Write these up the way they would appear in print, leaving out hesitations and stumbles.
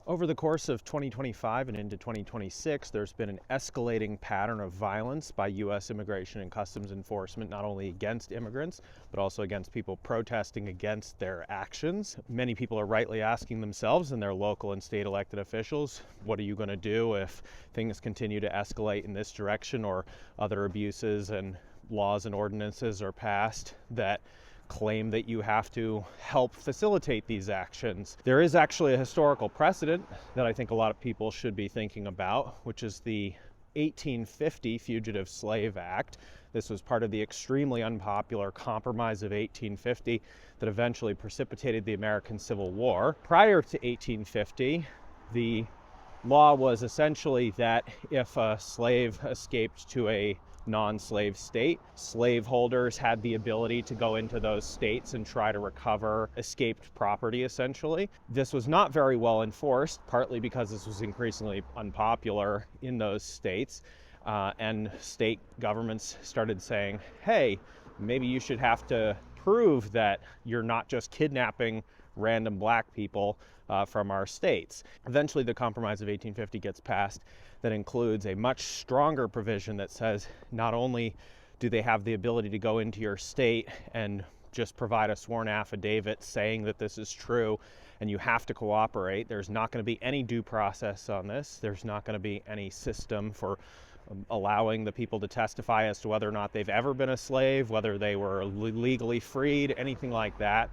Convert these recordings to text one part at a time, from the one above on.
Over the course of 2025 and into 2026, there's been an escalating pattern of violence by U.S. Immigration and Customs Enforcement, not only against immigrants, but also against people protesting against their actions. Many people are rightly asking themselves and their local and state elected officials, what are you going to do if things continue to escalate in this direction, or other abuses and laws and ordinances are passed that claim that you have to help facilitate these actions. There is actually a historical precedent that I think a lot of people should be thinking about, which is the 1850 Fugitive Slave Act. This was part of the extremely unpopular Compromise of 1850 that eventually precipitated the American Civil War. Prior to 1850, the law was essentially that if a slave escaped to a non-slave state, slaveholders had the ability to go into those states and try to recover escaped property, essentially. This was not very well enforced, partly because this was increasingly unpopular in those states, and state governments started saying, hey, maybe you should have to prove that you're not just kidnapping random black people from our states. Eventually, the Compromise of 1850 gets passed that includes a much stronger provision that says not only do they have the ability to go into your state and just provide a sworn affidavit saying that this is true and you have to cooperate. There's not going to be any due process on this. There's not going to be any system for allowing the people to testify as to whether or not they've ever been a slave, whether they were legally freed, anything like that.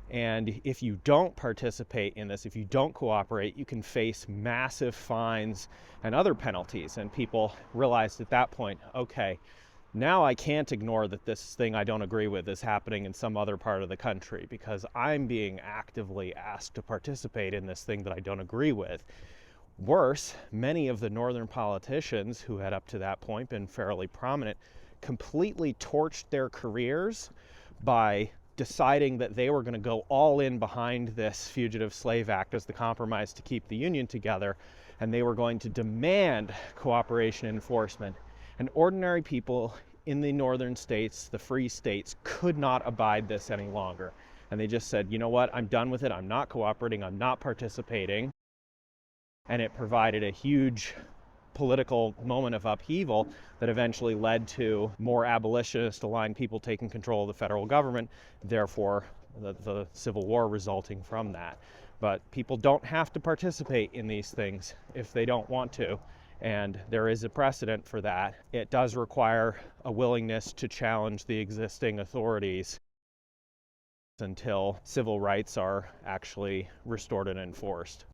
And if you don't participate in this, if you don't cooperate, you can face massive fines and other penalties. And people realized at that point, okay, now I can't ignore that this thing I don't agree with is happening in some other part of the country, because I'm being actively asked to participate in this thing that I don't agree with. Worse, many of the northern politicians who had up to that point been fairly prominent completely torched their careers by deciding that they were going to go all in behind this Fugitive Slave Act as the compromise to keep the Union together, and they were going to demand cooperation enforcement. And ordinary people in the northern states, the free states, could not abide this any longer. And they just said, you know what, I'm done with it, I'm not cooperating, I'm not participating. And it provided a huge political moment of upheaval that eventually led to more abolitionist aligned people taking control of the federal government, therefore the Civil War resulting from that. But people don't have to participate in these things if they don't want to, and there is a precedent for that. It does require a willingness to challenge the existing authorities until civil rights are actually restored and enforced.